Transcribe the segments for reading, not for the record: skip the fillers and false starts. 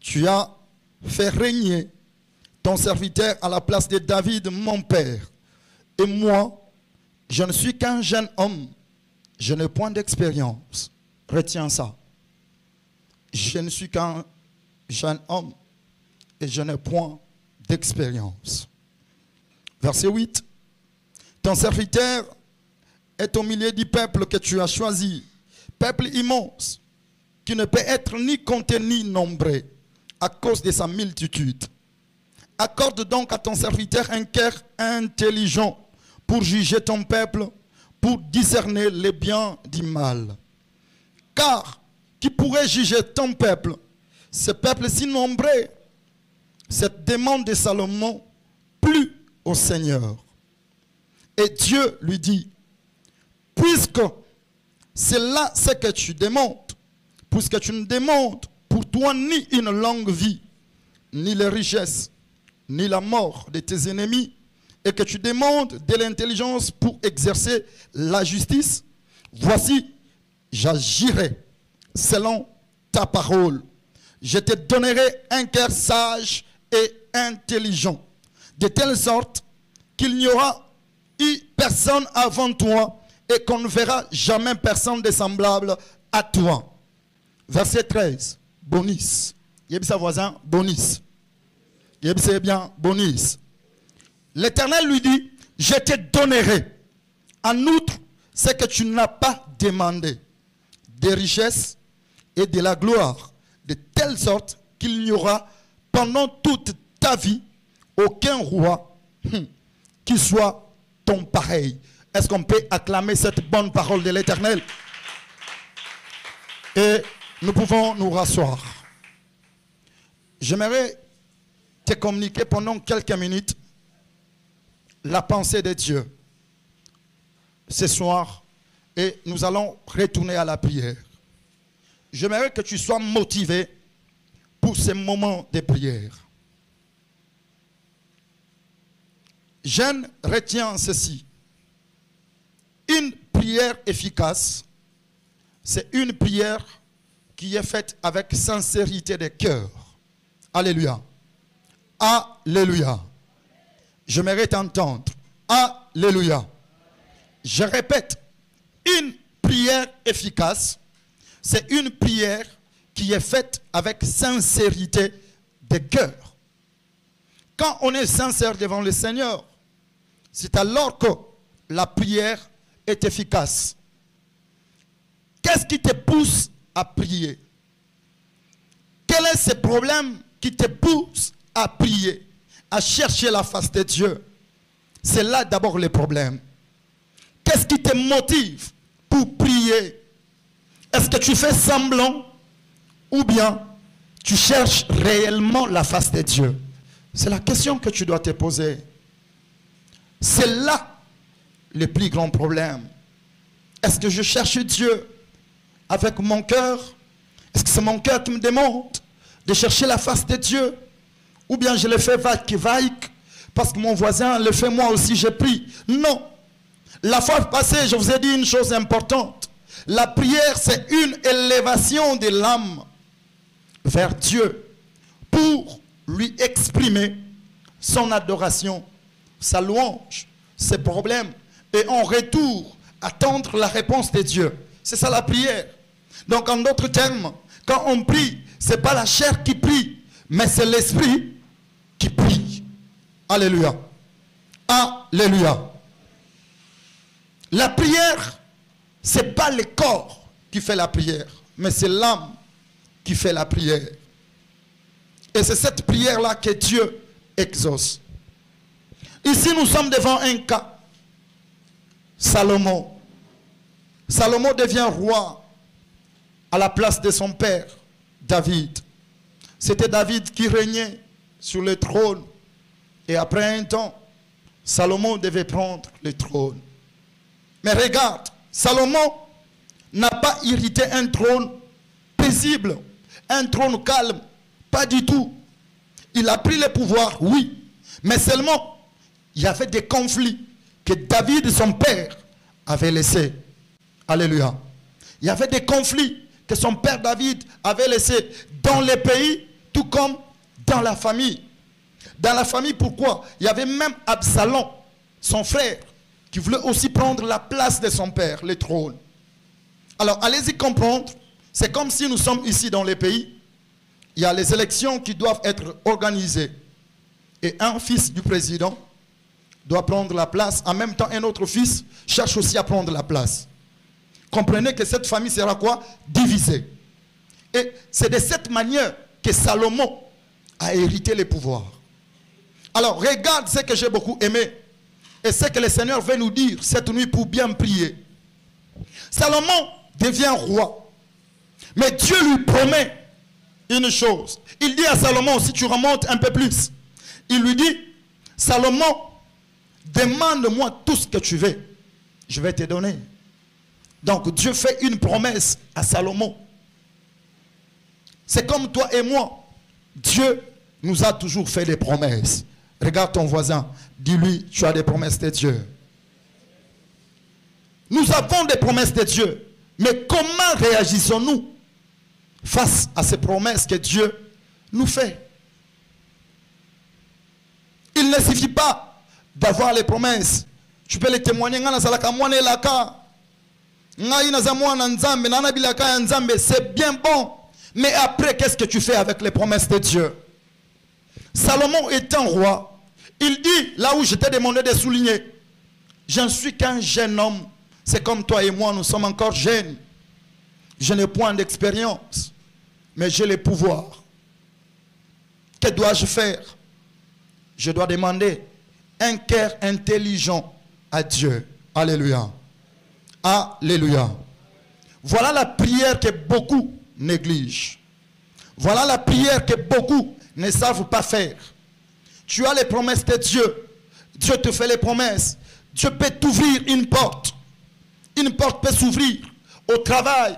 tu as fait régner ton serviteur à la place de David, mon père. Et moi, je ne suis qu'un jeune homme. Je n'ai point d'expérience. Retiens ça. Je ne suis qu'un jeune homme et je n'ai point d'expérience. Verset 8. Ton serviteur est au milieu du peuple que tu as choisi, peuple immense, qui ne peut être ni compté ni nombré à cause de sa multitude. Accorde donc à ton serviteur un cœur intelligent pour juger ton peuple, pour discerner le bien du mal. Car qui pourrait juger ton peuple, ce peuple si nombreux? Cette demande de Salomon plut au Seigneur. Et Dieu lui dit, puisque c'est là ce que tu demandes, puisque tu ne demandes pour toi ni une longue vie, ni les richesses, ni la mort de tes ennemis, et que tu demandes de l'intelligence pour exercer la justice, voici, j'agirai selon ta parole. Je te donnerai un cœur sage et intelligent, de telle sorte qu'il n'y aura eu personne avant toi et qu'on ne verra jamais personne de semblable à toi. Verset 13, bonus. Yébisa voisin, bonus. Yébisa bien, bonus. L'Éternel lui dit, je te donnerai en outre ce que tu n'as pas demandé, des richesses et de la gloire, de telle sorte qu'il n'y aura pendant toute ta vie aucun roi qui soit ton pareil. Est-ce qu'on peut acclamer cette bonne parole de l'Éternel? Et nous pouvons nous rasseoir. J'aimerais te communiquer pendant quelques minutes la pensée de Dieu ce soir et nous allons retourner à la prière. J'aimerais que tu sois motivé pour ces moments de prière. Je retiens ceci. Une prière efficace, c'est une prière qui est faite avec sincérité de cœur. Alléluia. Alléluia. J'aimerais t'entendre. Alléluia. Je répète, une prière efficace, c'est une prière qui est faite avec sincérité de cœur. Quand on est sincère devant le Seigneur, c'est alors que la prière est efficace. Qu'est-ce qui te pousse à prier? Quel est ce problème qui te pousse à prier, à chercher la face de Dieu? C'est là d'abord le problème. Qu'est-ce qui te motive pour prier? Est-ce que tu fais semblant ou bien tu cherches réellement la face de Dieu? C'est la question que tu dois te poser. C'est là le plus grand problème. Est-ce que je cherche Dieu avec mon cœur? Est-ce que c'est mon cœur qui me demande de chercher la face de Dieu? Ou bien je le fais vague parce que mon voisin le fait, moi aussi je prie? Non. La fois passée, je vous ai dit une chose importante. La prière, c'est une élévation de l'âme vers Dieu pour lui exprimer son adoration, sa louange, ses problèmes, et en retour, attendre la réponse de Dieu. C'est ça la prière. Donc en d'autres termes, quand on prie, ce n'est pas la chair qui prie, mais c'est l'esprit qui prie. Alléluia. Alléluia. La prière, ce n'est pas le corps qui fait la prière, mais c'est l'âme qui fait la prière. Et c'est cette prière-là que Dieu exauce. Ici, nous sommes devant un cas. Salomon. Salomon devient roi à la place de son père, David. C'était David qui régnait sur le trône. Et après un temps, Salomon devait prendre le trône. Mais regarde, Salomon n'a pas hérité un trône paisible, un trône calme. Pas du tout. Il a pris le pouvoir, oui. Mais seulement, il y avait des conflits que David, son père, avait laissés. Alléluia. Il y avait des conflits que son père David avait laissés dans les pays Tout comme dans la famille. Dans la famille, pourquoi? Il y avait même Absalom, son frère, qui voulait aussi prendre la place de son père, le trône. Alors, allez-y comprendre. C'est comme si nous sommes ici dans les pays. Il y a les élections qui doivent être organisées. Et un fils du président doit prendre la place. En même temps, un autre fils cherche aussi à prendre la place. Comprenez que cette famille sera quoi? Divisée. Et c'est de cette manière que Salomon a hérité les pouvoirs. Alors, regarde ce que j'ai beaucoup aimé. Et ce que le Seigneur veut nous dire cette nuit pour bien prier. Salomon devient roi. Mais Dieu lui promet une chose. Il dit à Salomon, si tu remontes un peu plus, il lui dit, Salomon, demande-moi tout ce que tu veux. Je vais te donner. Donc Dieu fait une promesse à Salomon. C'est comme toi et moi. Dieu nous a toujours fait des promesses. Regarde ton voisin. Dis-lui, tu as des promesses de Dieu. Nous avons des promesses de Dieu. Mais comment réagissons-nous face à ces promesses que Dieu nous fait? Il ne suffit pas d'avoir les promesses. Tu peux les témoigner. C'est bien bon. Mais après, qu'est-ce que tu fais avec les promesses de Dieu? Salomon étant roi, il dit, là où je t'ai demandé de souligner, je ne suis qu'un jeune homme. C'est comme toi et moi, nous sommes encore jeunes. Je n'ai point d'expérience, mais j'ai les pouvoirs. Que dois-je faire? Je dois demander un cœur intelligent à Dieu. Alléluia. Alléluia. Voilà la prière que beaucoup négligent. Voilà la prière que beaucoup ne savent pas faire. Tu as les promesses de Dieu. Dieu te fait les promesses. Dieu peut t'ouvrir une porte. Une porte peut s'ouvrir au travail.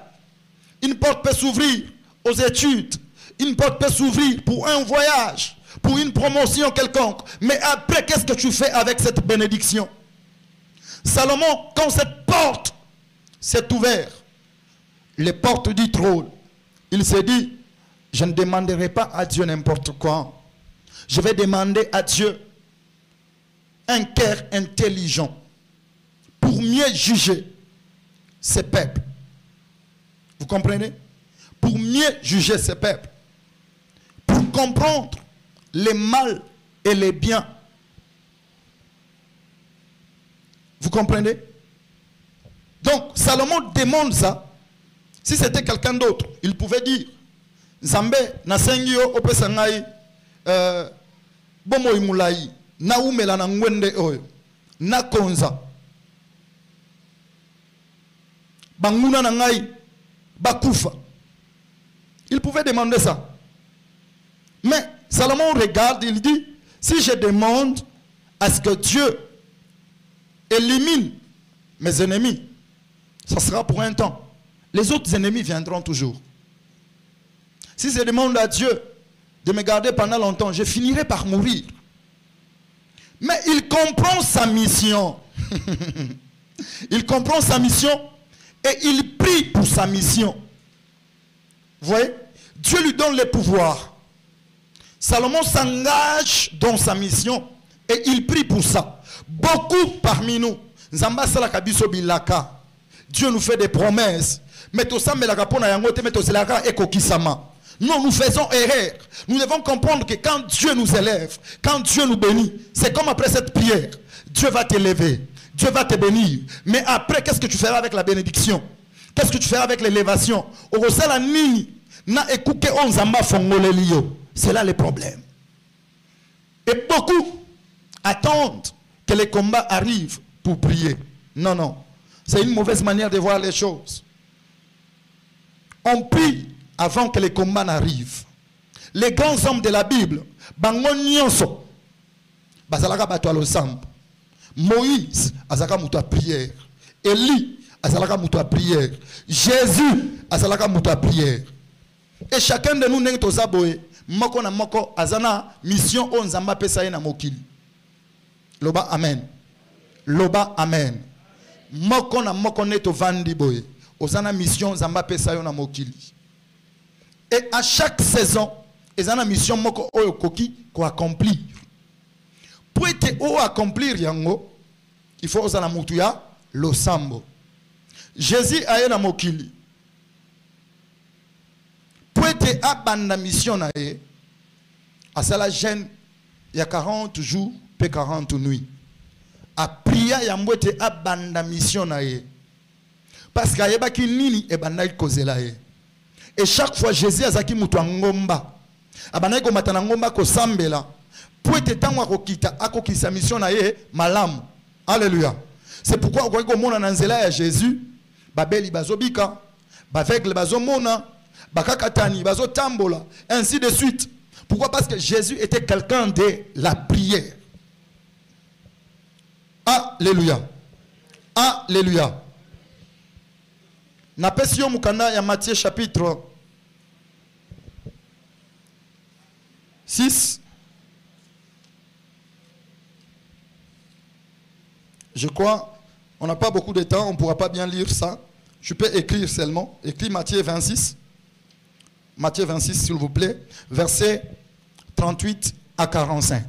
Une porte peut s'ouvrir aux études. Une porte peut s'ouvrir pour un voyage, pour une promotion quelconque. Mais après, qu'est-ce que tu fais avec cette bénédiction? Salomon, quand cette porte s'est ouverte, les portes du trône, il s'est dit, je ne demanderai pas à Dieu n'importe quoi. Je vais demander à Dieu un cœur intelligent pour mieux juger ses peuples. Vous comprenez? Pour mieux juger ses peuples. Pour comprendre les mal et les biens. Vous comprenez? Donc, Salomon demande ça. Si c'était quelqu'un d'autre, il pouvait dire, Zambé, Nasengio, Opesangai, Bomo Imulai, Naumela Nangwende Oyo, Nakonza, Banguna Nangai, Bakufa. Il pouvait demander ça. Mais Salomon regarde, il dit, si je demande à ce que Dieu élimine mes ennemis, ça sera pour un temps. Les autres ennemis viendront toujours. Si je demande à Dieu de me garder pendant longtemps, je finirai par mourir. Mais il comprend sa mission. Il comprend sa mission et il prie pour sa mission. Vous voyez? Dieu lui donne les pouvoirs. Salomon s'engage dans sa mission et il prie pour ça. Beaucoup parmi nous, Dieu nous fait des promesses. Non, nous faisons erreur. Nous devons comprendre que quand Dieu nous élève, quand Dieu nous bénit, c'est comme après cette prière. Dieu va t'élever, Dieu va te bénir. Mais après, qu'est-ce que tu feras avec la bénédiction? Qu'est-ce que tu feras avec l'élévation? C'est là le problème. Et beaucoup attendent que les combats arrivent pour prier. Non, non. C'est une mauvaise manière de voir les choses. On prie avant que les combats n'arrivent. Les grands hommes de la Bible, Moïse, azalaka muta prière. Élie, azalaka muta prière. Jésus, azalaka muta prière. Et chacun de nous n'est pas aboye. Moko na moko azana mission on zamba pesa na mokili. Loba amen. Loba amen. Moko na moko neto vandi boye. Ozana mission zamba pesa na mokili. Et à chaque saison, Et une mission moko oyo koki ko accomplir. Pour être o accomplir yango, il faut osala mutu ya losambo. Jésus aye na mokili. Pour être abanda mission na ye, asala jeûne ya 40 jours pe 40 nuits. A priya ya mbwete abanda mission na ye. Parce que ayeba ki nini e banda kozela ye. Et chaque fois Jésus azaki mutu ngomba. Abana ko matana ngomba ko sambela. Pour être tango akokita akokisa mission na ye malamu. Alléluia. C'est pourquoi on voit mona na nzela ya Jésus, babeli bazobika, baveugle bazomona, bakakatani bazotambola, ainsi de suite. Pourquoi? Parce que Jésus était quelqu'un de la prière. Alléluia. Alléluia. Na pesio mukanda ya Matthieu chapitre 6. Je crois, on n'a pas beaucoup de temps, on ne pourra pas bien lire ça. Je peux écrire seulement. Écris Matthieu 26. Matthieu 26, s'il vous plaît. Versets 38 à 45.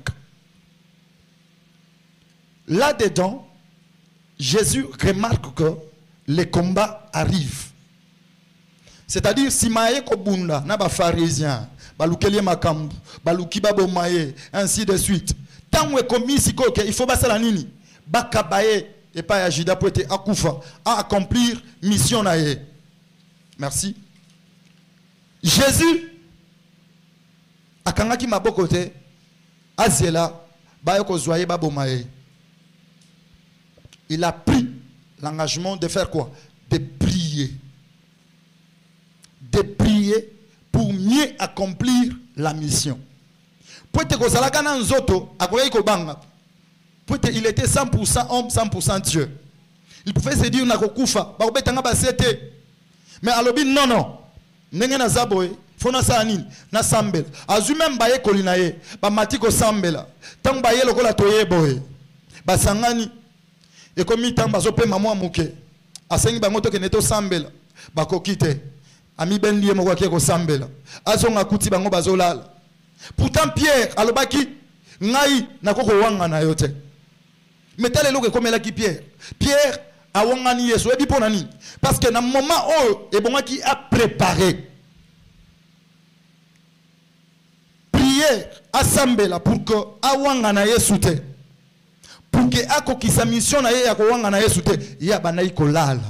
Là-dedans, Jésus remarque que les combats arrivent. C'est-à-dire, si maye kobunda, na ba pharisien, balukelie makambu, baluki babomaye, ainsi de suite. Tant que commis si il faut passer la nini. Bakabaye et pas ya Juda pour être akufa à accomplir mission nae. Merci. Jésus akangaki mabokote azela bayoko zoye babomaye. Il a pris l'engagement de faire quoi? De prier. De prier pour mieux accomplir la mission. Pour être kozalaka na nzoto akoyei kobanga. Il était 100% homme, 100% Dieu. Il pouvait se dire nakokufa, bakobetanga basete. Mais alobi non non. Nenge na zaboy, fona sa nini na sambela. Azu même baye kolinaye, ba matiko sambela. Tang baye lokola toye boy. Basangani et comme tant bazope mamwa muke. Asengi bango to keneto sambela. Bakokite. Ami ben lié moko ko sambela. Azonga kuti bango bazolala. Pourtant Pierre alobaki ngai nakoko wanga na yote. Mais tel est le comme là qui Pierre. Pierre a wangani Yesu et biponani. Parce que dans le moment où et bon qui a préparé prière assemblée pour que a wangana Yesu te. Pour que a sa mission na ya ko wangana Yesu te, ya banayi ko lala.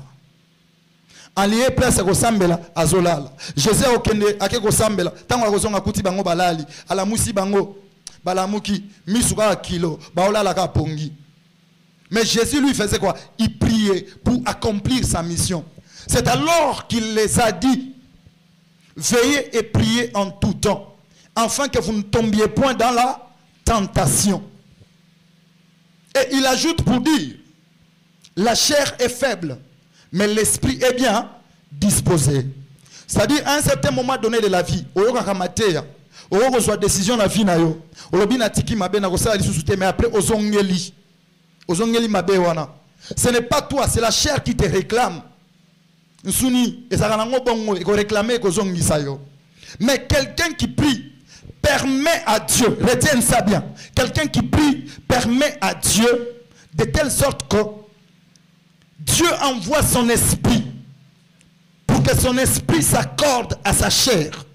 Allié place ko sambela azolala. Jésus okende akeko sambela tango akozonga kuti bango balali ala musi bango balamuki misuka kilo baolala ka pongi. Mais Jésus lui faisait quoi? Il priait pour accomplir sa mission. C'est alors qu'il les a dit: veillez et priez en tout temps, afin que vous ne tombiez point dans la tentation. Et il ajoute pour dire: la chair est faible, mais l'esprit est bien disposé. C'est-à-dire, à un certain moment donné de la vie, on reçoit décision dans la vie, mais après, ce n'est pas toi, c'est la chair qui te réclame. Mais quelqu'un qui prie permet à Dieu, retiens ça bien, quelqu'un qui prie permet à Dieu de telle sorte que Dieu envoie son esprit pour que son esprit s'accorde à sa chair.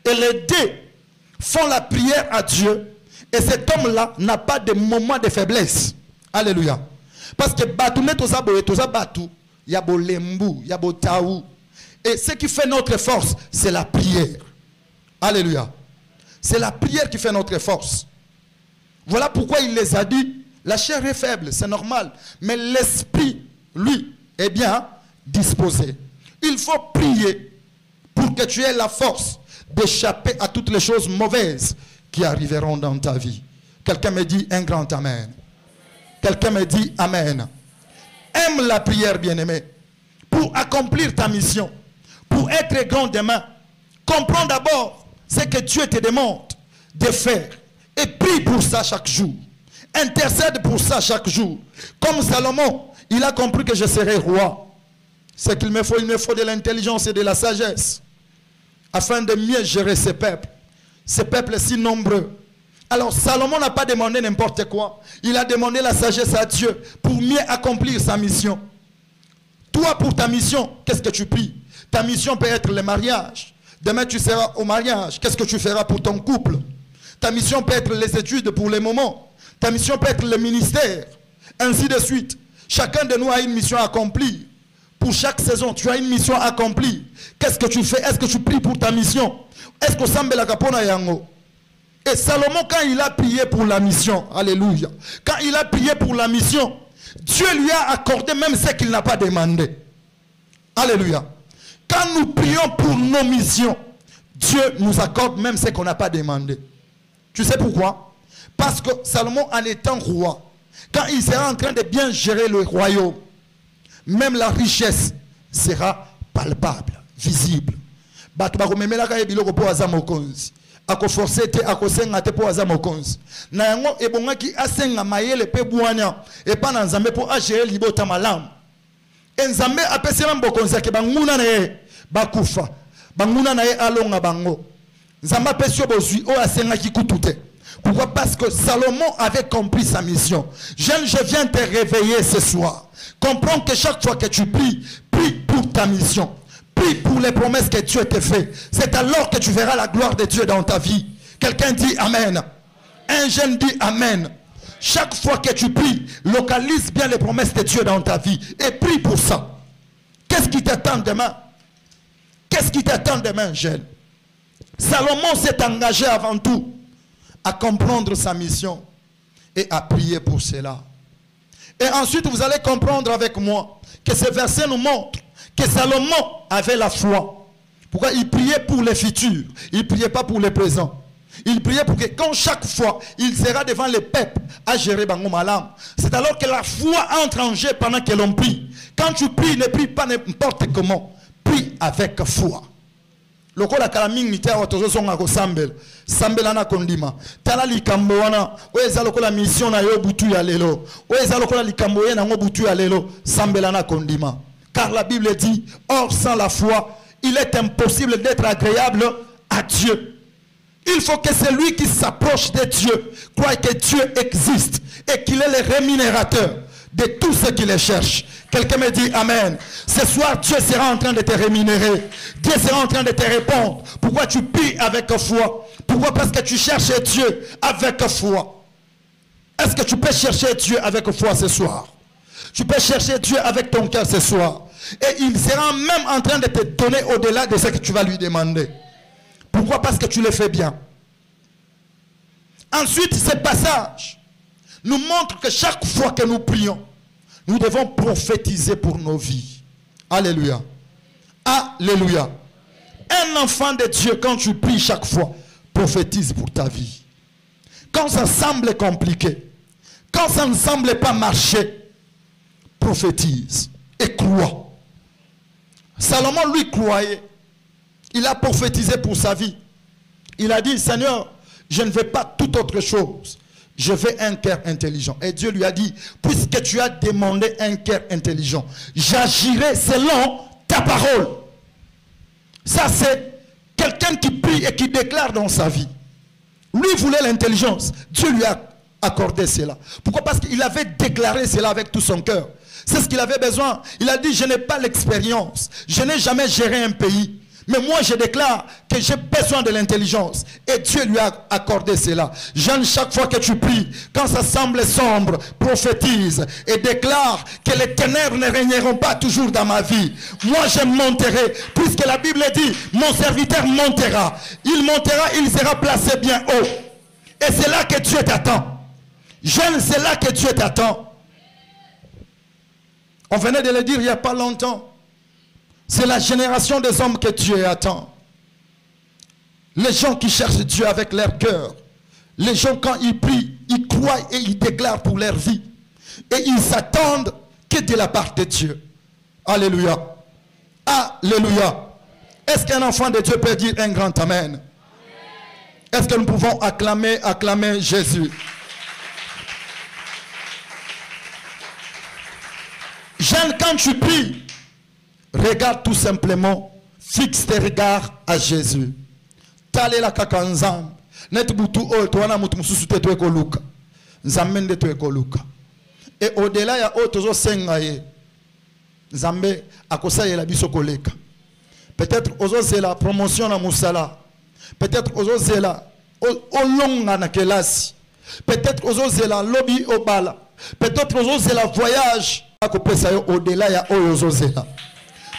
Et les deux font la prière à Dieu. Et cet homme-là n'a pas de moment de faiblesse. Alléluia. Parce que et ce qui fait notre force, c'est la prière. Alléluia. C'est la prière qui fait notre force. Voilà pourquoi il les a dit: la chair est faible, c'est normal. Mais l'esprit, lui, est bien disposé. Il faut prier pour que tu aies la force d'échapper à toutes les choses mauvaises qui arriveront dans ta vie. Quelqu'un me dit un grand amen. Quelqu'un me dit amen. Aime la prière, bien-aimé, pour accomplir ta mission, pour être grand demain. Comprends d'abord ce que Dieu te demande de faire et prie pour ça chaque jour. Intercède pour ça chaque jour. Comme Salomon, il a compris que je serai roi. Ce qu'il il me faut de l'intelligence et de la sagesse afin de mieux gérer ce peuple. ce peuple si nombreux. Alors Salomon n'a pas demandé n'importe quoi. Il a demandé la sagesse à Dieu pour mieux accomplir sa mission. Toi, pour ta mission, qu'est-ce que tu pries? Ta mission peut être le mariage. Demain, tu seras au mariage. Qu'est-ce que tu feras pour ton couple? Ta mission peut être les études pour les moments. Ta mission peut être le ministère. Ainsi de suite. Chacun de nous a une mission à accomplir. Pour chaque saison, tu as une mission à accomplir. Qu'est-ce que tu fais? Est-ce que tu pries pour ta mission? Est-ce que Sambe la Kapona Yango? Et Salomon, quand il a prié pour la mission, alléluia, quand il a prié pour la mission, Dieu lui a accordé même ce qu'il n'a pas demandé. Alléluia. Quand nous prions pour nos missions, Dieu nous accorde même ce qu'on n'a pas demandé. Tu sais pourquoi? Parce que Salomon, en étant roi, quand il sera en train de bien gérer le royaume, même la richesse sera palpable, visible. Ako forcé te ako senga te po aza mokonzi na yango ebongaki asenga mayele pe bwanya e pa na nzambe po agere libota malamu nzambe apesela mbokonzi ke banguna na ye bakufa banguna na ye alonga bango nzambe apesio bozwi o asenga ki kutute. Pourquoi? Parce que Salomon avait compris sa mission. Jeune, je viens te réveiller ce soir. Comprends que chaque fois que tu pries, prie pour ta mission. Prie pour les promesses que Dieu te fait. C'est alors que tu verras la gloire de Dieu dans ta vie. Quelqu'un dit Amen. Un jeune dit Amen. Chaque fois que tu pries, localise bien les promesses de Dieu dans ta vie. Et prie pour ça. Qu'est-ce qui t'attend demain? Qu'est-ce qui t'attend demain, jeune? Salomon s'est engagé avant tout à comprendre sa mission et à prier pour cela. Et ensuite, vous allez comprendre avec moi que ce verset nous montre que Salomon avait la foi. Pourquoi? Il priait pour le futur. Il ne priait pas pour le présent. Il priait pour que quand chaque fois il sera devant le peuple à gérer Bango Malam, c'est alors que la foi entre en jeu pendant que l'on prie. Quand tu pries, ne prie pas n'importe comment. Prie avec foi. Lokola kalaming mitea watozo songa ko sambel sambela na kondima tala likambo wana weza lokola mission na yo butu ya lelo weza lokola likambo ye na ngo butu ya lelo sambela na kondima. Car la Bible dit, or sans la foi, il est impossible d'être agréable à Dieu. Il faut que celui qui s'approche de Dieu croie que Dieu existe et qu'il est le rémunérateur de tous ceux qui le cherchent. Quelqu'un me dit Amen. Ce soir, Dieu sera en train de te rémunérer. Dieu sera en train de te répondre. Pourquoi tu pries avec foi? Pourquoi? Parce que tu cherches Dieu avec foi. Est-ce que tu peux chercher Dieu avec foi ce soir? Tu peux chercher Dieu avec ton cœur ce soir. Et il sera même en train de te donner au-delà de ce que tu vas lui demander. Pourquoi? Parce que tu le fais bien. Ensuite, ce passage nous montre que chaque fois que nous prions, nous devons prophétiser pour nos vies. Alléluia. Alléluia. Un enfant de Dieu, quand tu pries chaque fois, prophétise pour ta vie. Quand ça semble compliqué, quand ça ne semble pas marcher, prophétise et crois. Salomon, lui, croyait. Il a prophétisé pour sa vie. Il a dit, Seigneur, je ne veux pas toute autre chose. Je veux un cœur intelligent. Et Dieu lui a dit, puisque tu as demandé un cœur intelligent, j'agirai selon ta parole. Ça, c'est quelqu'un qui prie et qui déclare dans sa vie. Lui voulait l'intelligence. Dieu lui a accordé cela. Pourquoi? Parce qu'il avait déclaré cela avec tout son cœur. C'est ce qu'il avait besoin. Il a dit, je n'ai pas l'expérience. Je n'ai jamais géré un pays. Mais moi, je déclare que j'ai besoin de l'intelligence. Et Dieu lui a accordé cela. Jeanne, chaque fois que tu pries, quand ça semble sombre, prophétise et déclare que les ténèbres ne régneront pas toujours dans ma vie. Moi, je monterai. Puisque la Bible dit, mon serviteur montera. Il montera, il sera placé bien haut. Et c'est là que Dieu t'attend. Jeanne, c'est là que Dieu t'attend. On venait de le dire il n'y a pas longtemps. C'est la génération des hommes que Dieu attend. Les gens qui cherchent Dieu avec leur cœur. Les gens, quand ils prient, ils croient et ils déclarent pour leur vie. Et ils s'attendent que de la part de Dieu. Alléluia. Alléluia. Est-ce qu'un enfant de Dieu peut dire un grand Amen? Est-ce que nous pouvons acclamer Jésus? Jeanne, quand tu pries, regarde tout simplement, fixe tes regards à Jésus. talela kaka nzambe net butu o to wana mutu mususu te to ekoluka nzambe nde to ekoluka et au-delà ya o tozo senga ye nzambe akosalela biso koleka peut-être ozozela promotion na musala peut-être ozozela olonga na kelasi peut-être ozozela lobby obala peut-être ozozela voyage akopesa yo au-delà ya o ozozela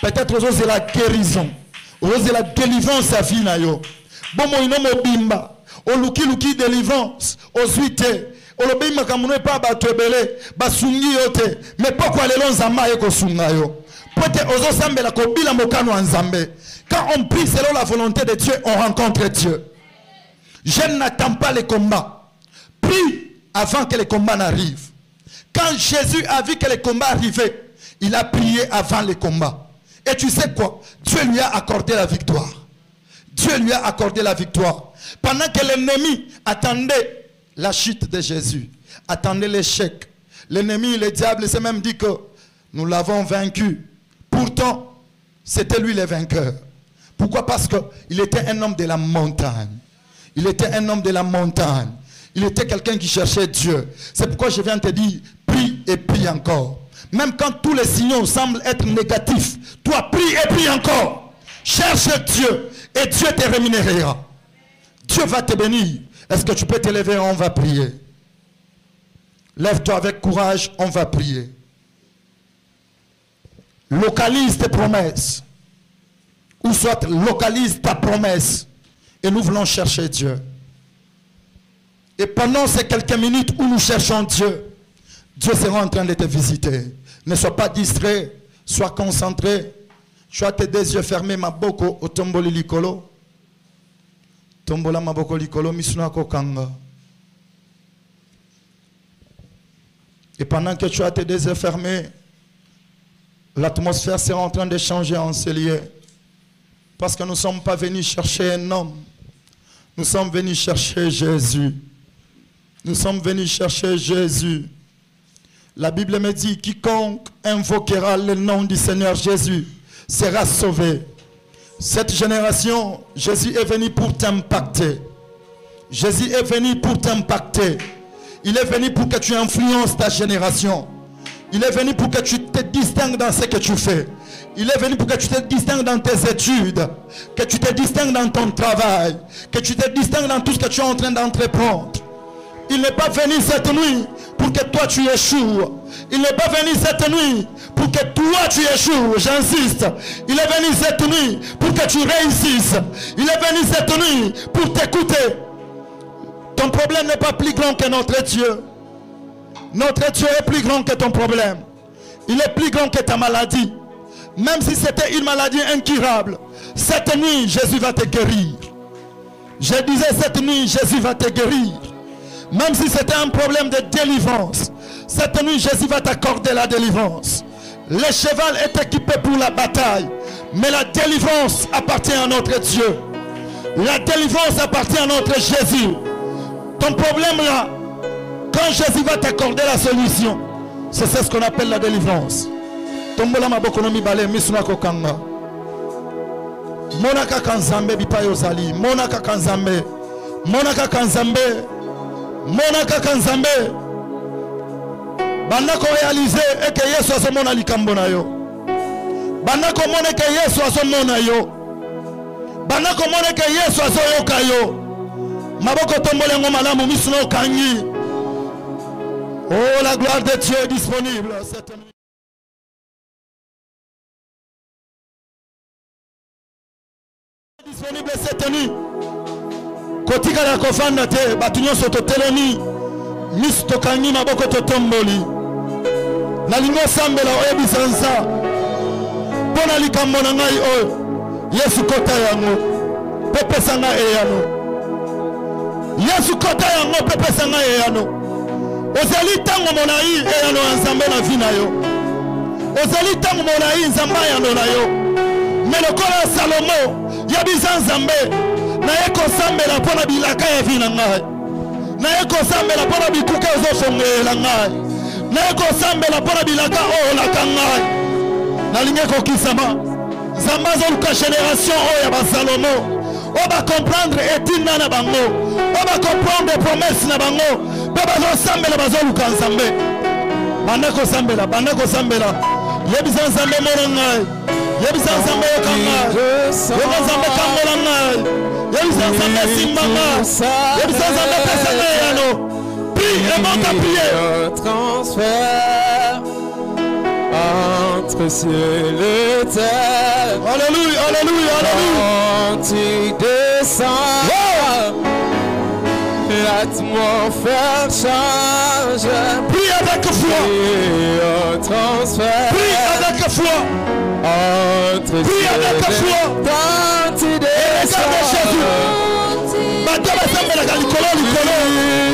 peut-être ozozela guérison ozozela délivrance à vie na yo bomo ino mobimba oluki délivrance ozuite olobi makamuno pa batwebele basungi yote mais pourquoi lelo nzamba ye kosunga yo peut-être ozosambela kobila mokano wa nzambe. Quand on prie selon la volonté de Dieu, on rencontre Dieu. Je n'attends pas les combats. Prie avant que les combats n'arrivent. Quand Jésus a vu que les combats arrivaient, il a prié avant les combats. Et tu sais quoi? Dieu lui a accordé la victoire. Dieu lui a accordé la victoire. Pendant que l'ennemi attendait la chute de Jésus, attendait l'échec. L'ennemi, le diable, s'est même dit que nous l'avons vaincu. Pourtant, c'était lui le vainqueur. Pourquoi? Parce qu'il était un homme de la montagne. Il était un homme de la montagne. Il était quelqu'un qui cherchait Dieu. C'est pourquoi je viens te dire, prie et prie encore. Même quand tous les signaux semblent être négatifs, toi prie et prie encore. Cherche Dieu et Dieu te rémunérera. Dieu va te bénir. Est-ce que tu peux te lever? On va prier. Lève-toi avec courage, on va prier. Localise tes promesses. Ou soit localise ta promesse. Et nous voulons chercher Dieu. Et pendant ces quelques minutes où nous cherchons Dieu, Dieu sera en train de te visiter. Ne sois pas distrait, sois concentré. Tu as tes deux yeux fermés, maboko au tomboli likolo. Tombola maboko likolo misunako kanga. Et pendant que tu as tes deux yeux fermés, l'atmosphère sera en train de changer en ce lieu. Parce que nous ne sommes pas venus chercher un homme. Nous sommes venus chercher Jésus. Nous sommes venus chercher Jésus. La Bible me dit, quiconque invoquera le nom du Seigneur Jésus sera sauvé. Cette génération, Jésus est venu pour t'impacter. Jésus est venu pour t'impacter. Il est venu pour que tu influences ta génération. Il est venu pour que tu te distingues dans ce que tu fais. Il est venu pour que tu te distingues dans tes études, que tu te distingues dans ton travail, que tu te distingues dans tout ce que tu es en train d'entreprendre. Il n'est pas venu cette nuit pour que toi tu échoues. Il n'est pas venu cette nuit pour que toi tu échoues, j'insiste. Il est venu cette nuit pour que tu réussisses. Il est venu cette nuit pour t'écouter. Ton problème n'est pas plus grand que notre Dieu. Notre Dieu est plus grand que ton problème. Il est plus grand que ta maladie. Même si c'était une maladie incurable, cette nuit, Jésus va te guérir. Je disais, cette nuit, Jésus va te guérir. Même si c'était un problème de délivrance, cette nuit, Jésus va t'accorder la délivrance. Le cheval est équipé pour la bataille, mais la délivrance appartient à notre Dieu. La délivrance appartient à notre Jésus. Ton problème là, quand Jésus va t'accorder la solution, c'est ce qu'on appelle la délivrance. Tombola mabokonomi bale misuna kokanga. Monaka kanzambe bipayo zali. Monaka kanzambe. Monaka kanzambe. Monaka kanzambe. Bandako réaliser et que Yesu asomona likambo na yo. Bandako mone que Yesu asomona yo. Bandako mone que Yesu asoyoka yo. Maboko tombole ngo malamu misuna okangi. Oh, la gloire de Dieu est disponible cette nuit. Disponible cette nuit. Kotika la kofanda te batunyo soto teloni misto kanyi maboko totomboli. Nalingo sambela oyebi sansa. Bona likambo na ngai oyo. Yesu kota yango. Pepe sanga eyano. Yesu kota yango pepe sanga eyano. Ozali tango monai eyano nzambe na vina yo. Ozali tango monai nzamba yano na yo. Melokola Salomo yabiza nzambe na yeko sambela pona bilaka ya vina ngai. Na yeko sambela pona bikuke ozofongela ngai. Na yeko sambela pona bilaka o la kangai. Na lingeko kisama. Zamba zo luka génération o ya ba Salomo. On va comprendre etina na bango. On va comprendre les promesses na bango. Baba zo sambela bazo luka nzambe. Bandako sambela, bandako sambela. Yebisa nzambe moronga. Yebisa nzambe kanga. Yebisa nzambe kangolanga. Yebisa nzambe simbanga. Yebisa nzambe pesanga yano. Prie et monte à prier. Transfert entre ciel et terre. Alléluia, alléluia, alléluia. Quand tu descends, l'atmosphère change. Prie avec foi. Transfert. Prie avec foi. Entre Prie avec foi. quand tu descends.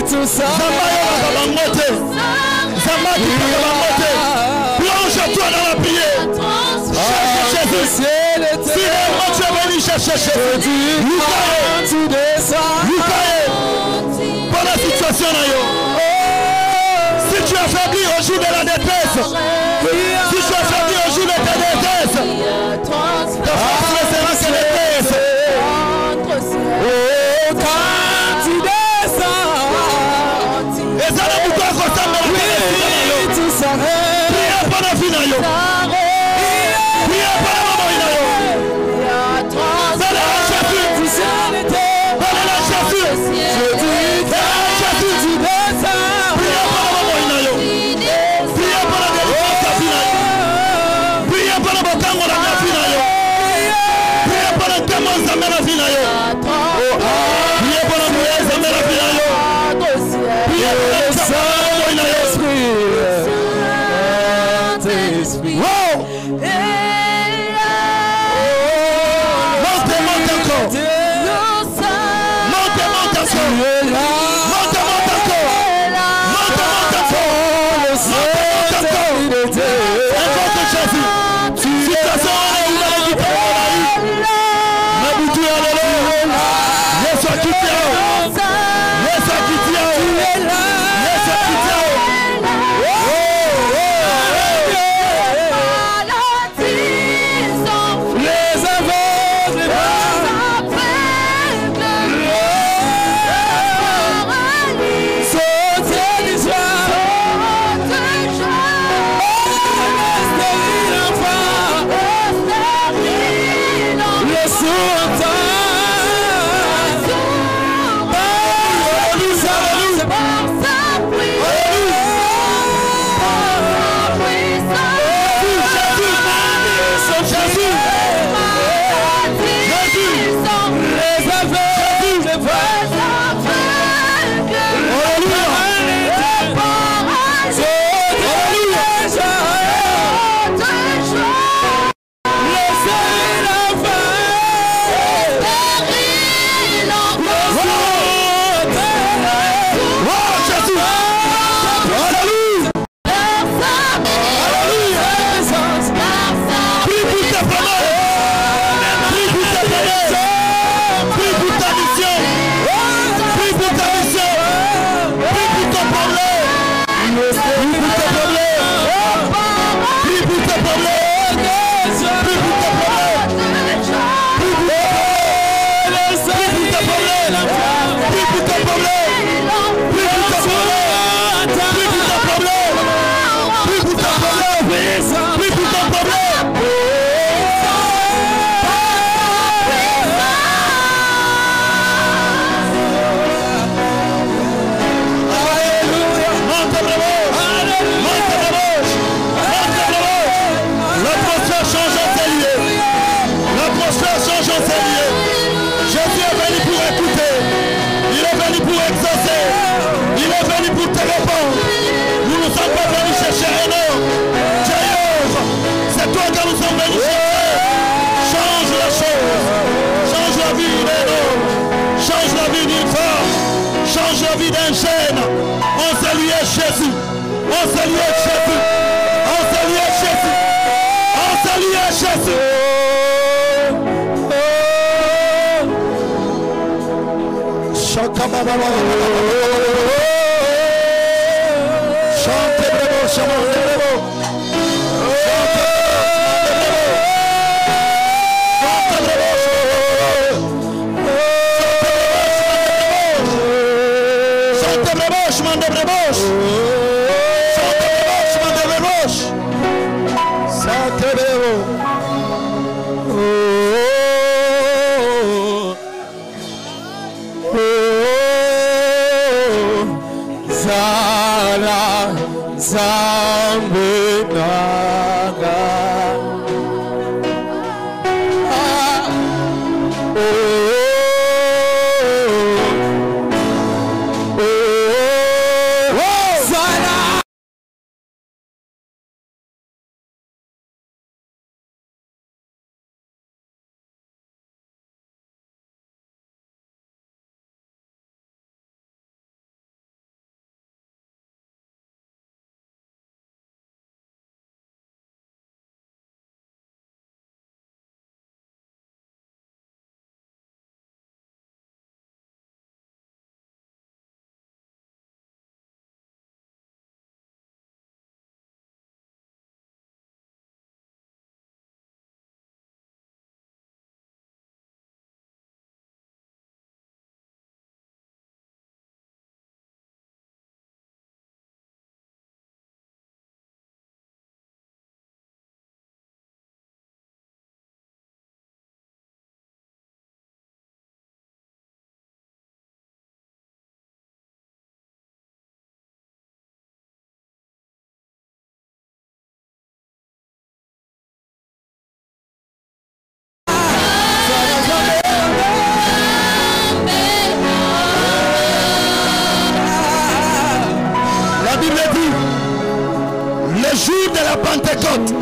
Tout ça. Plonge-toi dans la prière. Cherche Jésus. Si vraiment tu es venu chercher Jésus, tu descends. Pour la situation là, si tu es affaibli au jour de la détresse, si tu es affaibli au jour de ta détresse, ta force ne sera que détresse. Quand tu descends, et ça ne vous doit ressembler à tu s'arrêtes. priez pour la vie. Priez pour la maman. C'est la Jésus. C'est la Jésus. Tu descends. Priez pour la maman. Priez pour la délivrance de la vie. Priez pour la botango de la vie. Priez pour la témoin de la vie. Priez pour la moyenne de la vie. Priez pour la Saint-Esprit. wow! Monte encore. Monte encore. Invoque Jésus. Situation Jésus. On salue Jésus. On salue Jésus. On salue Jésus. jour de la Pentecôte,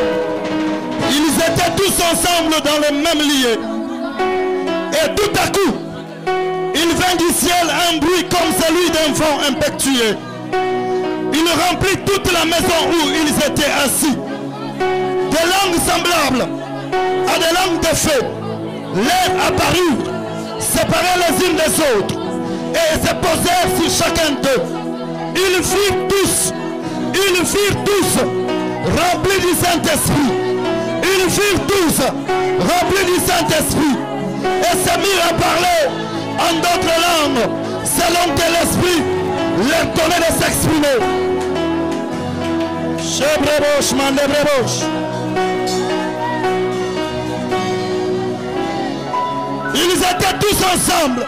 ils étaient tous ensemble dans le même lieu. Et tout à coup, il vint du ciel un bruit comme celui d'un vent impétueux. Il remplit toute la maison où ils étaient assis. Des langues semblables à des langues de feu leur apparurent, séparées les unes des autres, et se posèrent sur chacun d'eux. Ils firent tous remplis du Saint-Esprit. Ils firent tous remplis du Saint-Esprit et se mirent à parler en d'autres langues selon que l'Esprit leur donnait de s'exprimer. Chebrebosh, mandebrobosh. Ils étaient tous ensemble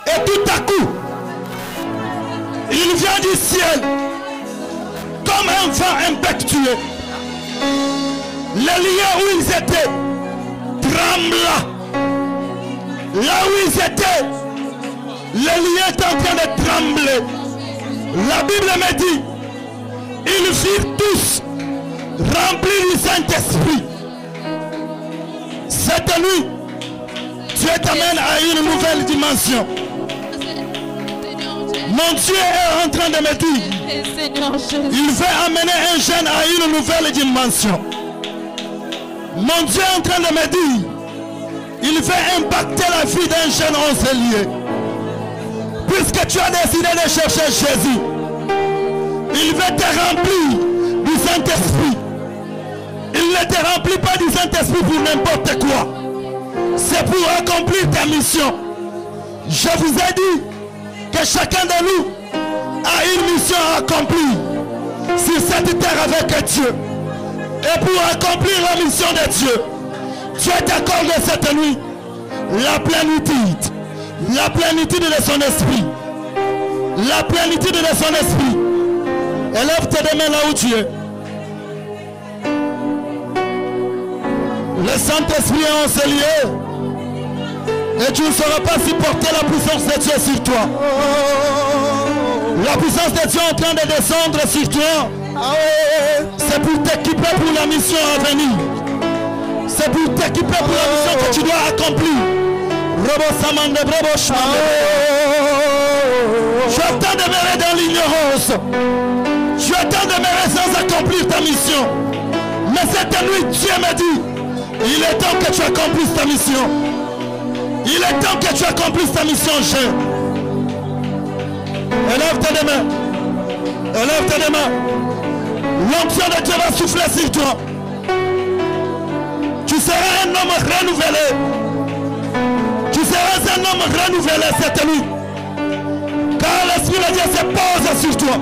et tout à coup, il vient du ciel comme un vent impétueux. Le lieu où ils étaient trembla. Là où ils étaient, le lieu est en train de trembler. La Bible me dit, ils firent tous remplis du Saint-Esprit. Cette nuit, Dieu t'amène à une nouvelle dimension. Mon Dieu est en train de me dire, il veut amener un jeune à une nouvelle dimension. Mon Dieu est en train de me dire, il veut impacter la vie d'un jeune en ce lieu. Puisque tu as décidé de chercher Jésus, il veut te remplir du Saint-Esprit. Il ne te remplit pas du Saint-Esprit pour n'importe quoi. C'est pour accomplir ta mission. Je vous ai dit que chacun de nous a une mission à accomplir sur cette terre avec Dieu. Et pour accomplir la mission de Dieu, Dieu t'accorde cette nuit la plénitude de son esprit. La plénitude de son esprit. Élève tes mains là où tu es. Le Saint-Esprit est en ce lieu. Et tu ne sauras pas supporter la puissance de Dieu sur toi. La puissance de Dieu est en train de descendre sur toi. C'est pour t'équiper pour la mission à venir. C'est pour t'équiper pour la mission que tu dois accomplir. Tu as tant demeuré dans l'ignorance. Tu as tant demeuré sans accomplir ta mission. Mais cette nuit, Dieu m'a dit, il est temps que tu accomplisses ta mission. Il est temps que tu accomplisses ta mission, jeune. Élève tes mains. Élève tes mains. L'onction de Dieu va souffler sur toi. Tu seras un homme renouvelé. Tu seras un homme renouvelé cette nuit. Car l'Esprit de Dieu se pose sur toi.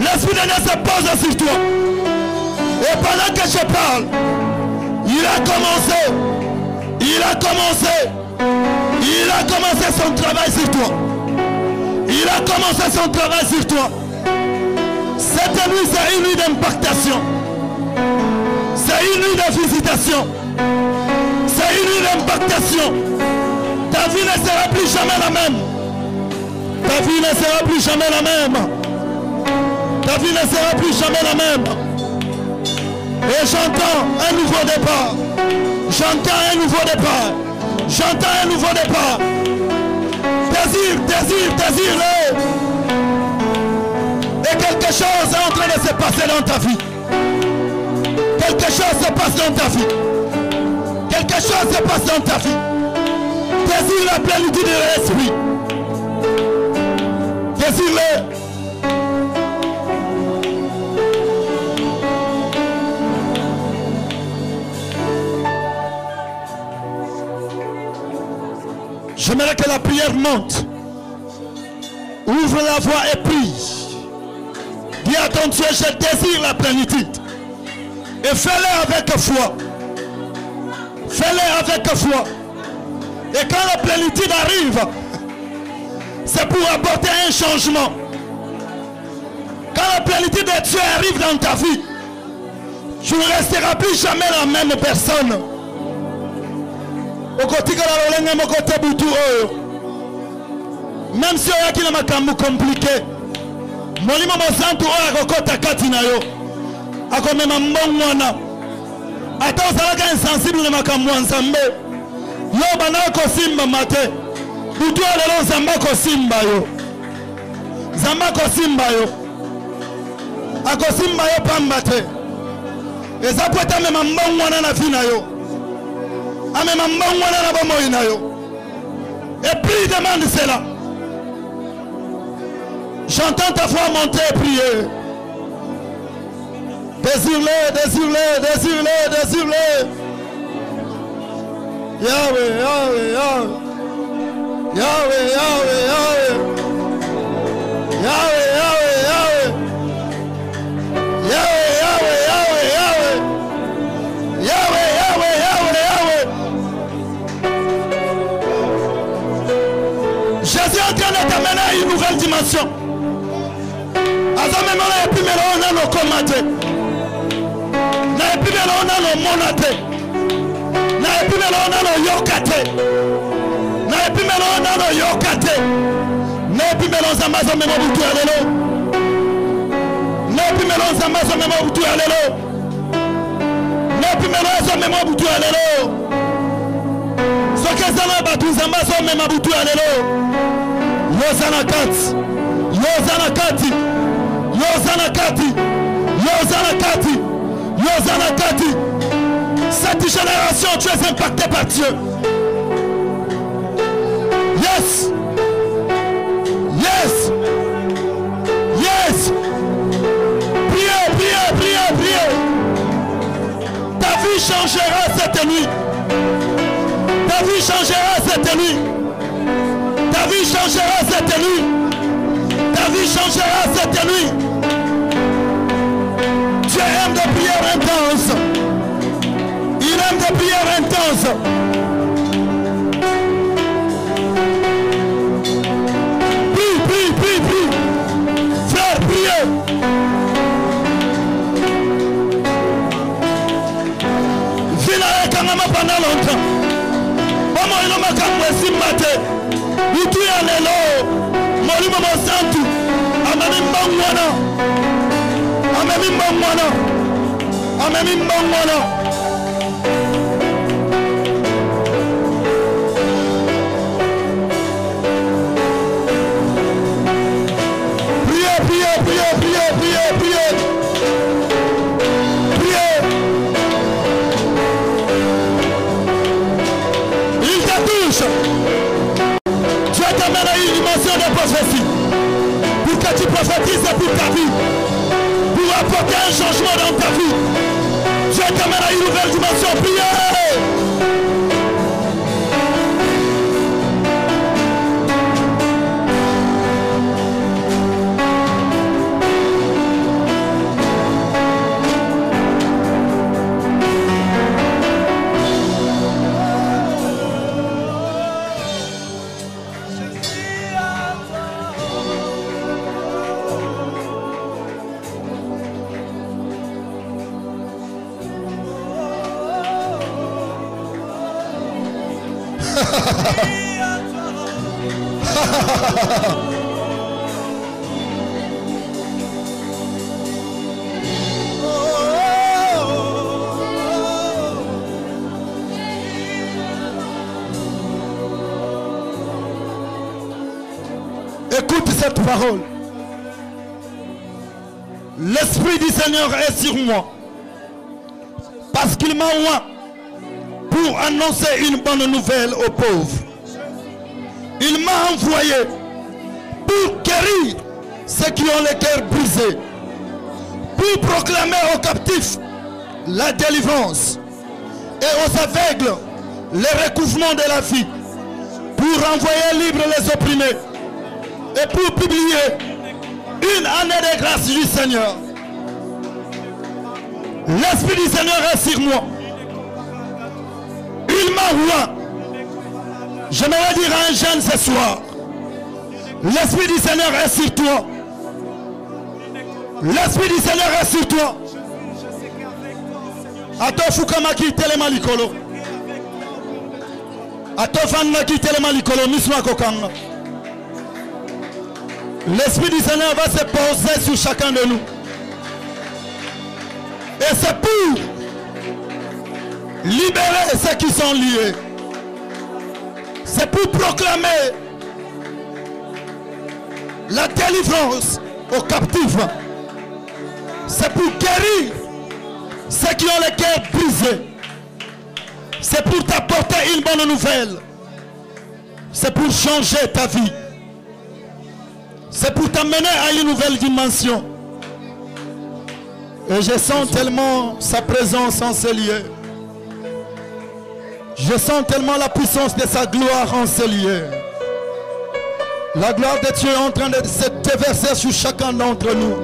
L'Esprit de Dieu se pose sur toi. Et pendant que je parle, il a commencé son travail sur toi. Il a commencé son travail sur toi. Cette nuit, c'est une nuit d'impactation. C'est une nuit de visitation. C'est une une impactation. Ta vie ne sera plus jamais la même. Ta vie ne sera plus jamais la même. Ta vie ne sera plus jamais la même. Et j'entends un nouveau départ. J'entends un nouveau départ. J'entends un nouveau départ. Désire, désire, désire-le. Et quelque chose est en train de se passer dans ta vie. Quelque chose se passe dans ta vie. Quelque chose se passe dans ta vie. Désire la plénitude de l'esprit. Désire-le. J'aimerais que la prière monte. Ouvre la voie et prie. Dis à ton Dieu, je désire la plénitude. Et fais-le avec foi. Fais-le avec foi. Et quand la plénitude arrive, c'est pour apporter un changement. Quand la plénitude de Dieu arrive dans ta vie, tu ne resteras plus jamais la même personne. Même si on a qui n'a compliqué, molimo mosantu oya kokota kati na yo akomema mbongwana ata ozalaka insensible na makambo ya Nzambe yo bana kosimba mate butu lelo Nzambe kosimba yo, Nzambe kosimba yo, akosimba yo pamba te eza po ete amema mbongwana na vi na yo, amema mbongwana na bomoi na yo. Et puis demande cela. J'entends ta foi monter et prier. Désire-le, désire-le, désire-le, désire-le. Yahweh, Yahweh, Yahweh. Yahweh, Yahweh, Yahweh. Yahweh, Yahweh, Yahweh. Yahweh, Yahweh, Yahweh, Yahweh. Yahweh, Yahweh, Yahweh, Yahweh. Jésus est en train de t'amener à une nouvelle dimension. Azamemona ya pimelo ona no komate. Na ya pimelo ona no monate. Na ya pimelo ona no yokate. Na ya pimelo ona no yokate. Na ya pimelo zambazo memo butu alelo. Na ya pimelo zambazo memo butu alelo. Na ya pimelo zo memo butu alelo. Soke zana batu zambazo memo butu alelo. Yozana kati. Yozana kati. Yozana Kati, Yozana Kati, Yozana Kati. Cette génération, tu es impacté par Dieu. Yes, yes, yes. Priez, priez, priez, priez. Ta vie changera cette nuit. Ta vie changera cette nuit. Ta vie changera cette nuit. Ta vie changera cette nuit. Dieu aime des prières intenses. Il aime des prières intenses. Prie, prie, prie, prie. Frère, priez. Vina ekangama pendant longtemps. Omo ino makambo esimbate. Utu ya lelo. Molimo mosantu. Amemi mbongwana. Amemi mbongwana. Amemi mbongwana. Priez, priez, priez, priez, priez, priez. Priez. Il te touche. Dieu t'amène à une dimension de prophétie. Pour que tu prophétises pour ta vie. Pour apporter un changement dans ta vie. Dieu t'amène à une nouvelle dimension. Priez. Écoute cette parole. L'Esprit du Seigneur est sur moi. Parce qu'il m'a oint pour annoncer une bonne nouvelle aux pauvres. Il m'a envoyé pour guérir ceux qui ont le cœur brisé. Pour proclamer aux captifs la délivrance. Et aux aveugles le recouvrement de la vie. Pour renvoyer libres les opprimés. Et pour publier une année de grâce du Seigneur. L'Esprit du Seigneur est sur moi. Il m'a oint. J'aimerais dire à un jeune ce soir. L'Esprit du Seigneur est sur toi. L'Esprit du Seigneur est sur toi. Ato fukamaki telema likolo. Ato fanaki telema likolo misma kokanga. L'Esprit du Seigneur va se poser sur chacun de nous. Et c'est pour libérer ceux qui sont liés. C'est pour proclamer la délivrance aux captifs. C'est pour guérir ceux qui ont le cœur brisé. C'est pour t'apporter une bonne nouvelle. C'est pour changer ta vie. C'est pour t'amener à une nouvelle dimension. Et je sens tellement sa présence en ce lieu. Je sens tellement la puissance de sa gloire en ce lieu. La gloire de Dieu est en train de se déverser sur chacun d'entre nous.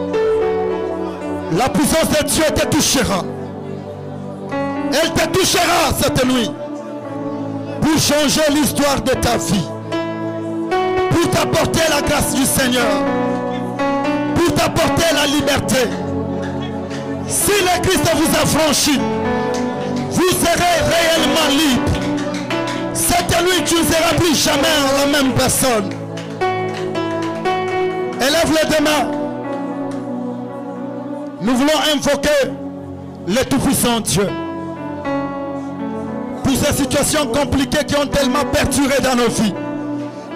La puissance de Dieu te touchera. Elle te touchera cette nuit. Pour changer l'histoire de ta vie. Pour t'apporter la grâce du Seigneur. Pour t'apporter la liberté. Si le Christ vous a franchi, vous serez réellement libre. Cette nuit, tu ne seras plus jamais la même personne. Élève les deux mains. Nous voulons invoquer le Tout-Puissant Dieu. Pour ces situations compliquées qui ont tellement perturbé dans nos vies.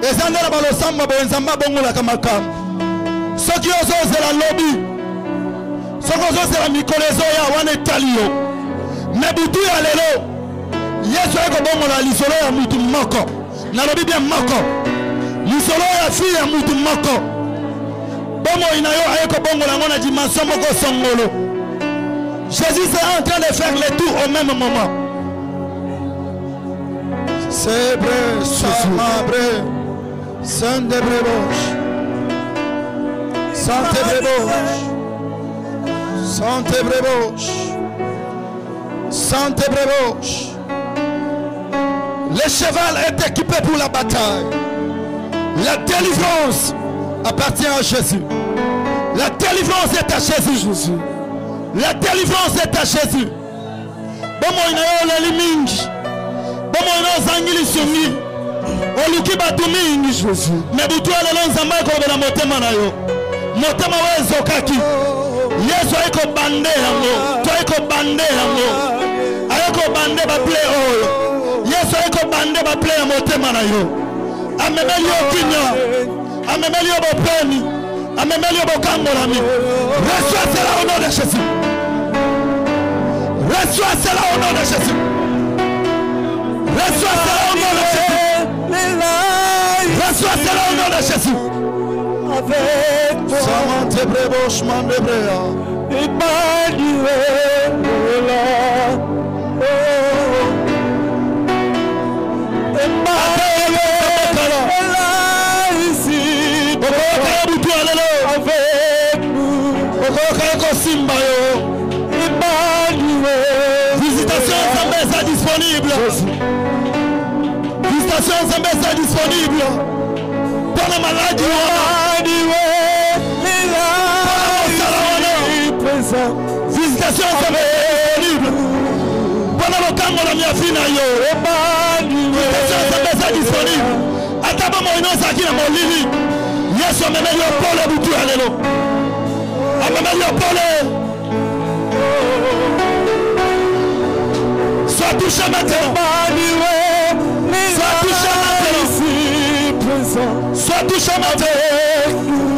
Et ça n'est pas le samba, ceux qui osent la lobby, ceux qui osent la mikolezo ya wane talio, mais boutou ya lelo, yesu eko bongo la lisolo ya mutu moko, na lobi bien moko, lisolo ya fi ya mutu moko, bongo inayo eko bongo la ngona dimension moko songolo. Jésus est en train de faire le tout au même moment. C'est vrai, c'est vrai. Sainte Bréboche, Sainte Bréboche, Sainte Bréboche, Sainte Bréboche. Le cheval est équipé pour la bataille. La délivrance appartient à Jésus. La délivrance est à Jésus. La délivrance est à Jésus. Bomo inayo le limingi. Bomo inayo zangili sumi. Oluki batumingi Jésus. Mais butu alelo nzamba ko na motema na yo. Motema wezo kaki. Yesu ayiko bande yango. To ayiko bande yango. Ayiko bande ba play oyo. Yesu ayiko bande ba play ya motema na yo. Amemeli okinya. Amemeli obopeni. Amemeli obokangolami. Reçois cela au nom de Jésus. Reçois cela au nom de Jésus. Reçois cela au nom de Jésus. Reçois cela au nom de Jésus. Avec toi. Samante breboche mandebrea. Emmanuel. Emmanuel. Ici. Avec nous. Simba yo. Emmanuel. Visitation Zambesa disponible. Visitation Zambesa disponible. Pour la maladie. Visitation Zambesa disponible. Pour la cango la mia fina yo. Visitation Zambesa disponible. Ataba moino zaki na molili. Yesu amemeli opole butu alelo. Amemeli opole. Sois touché maintenant. Sois touché maintenant. Sois touché maintenant.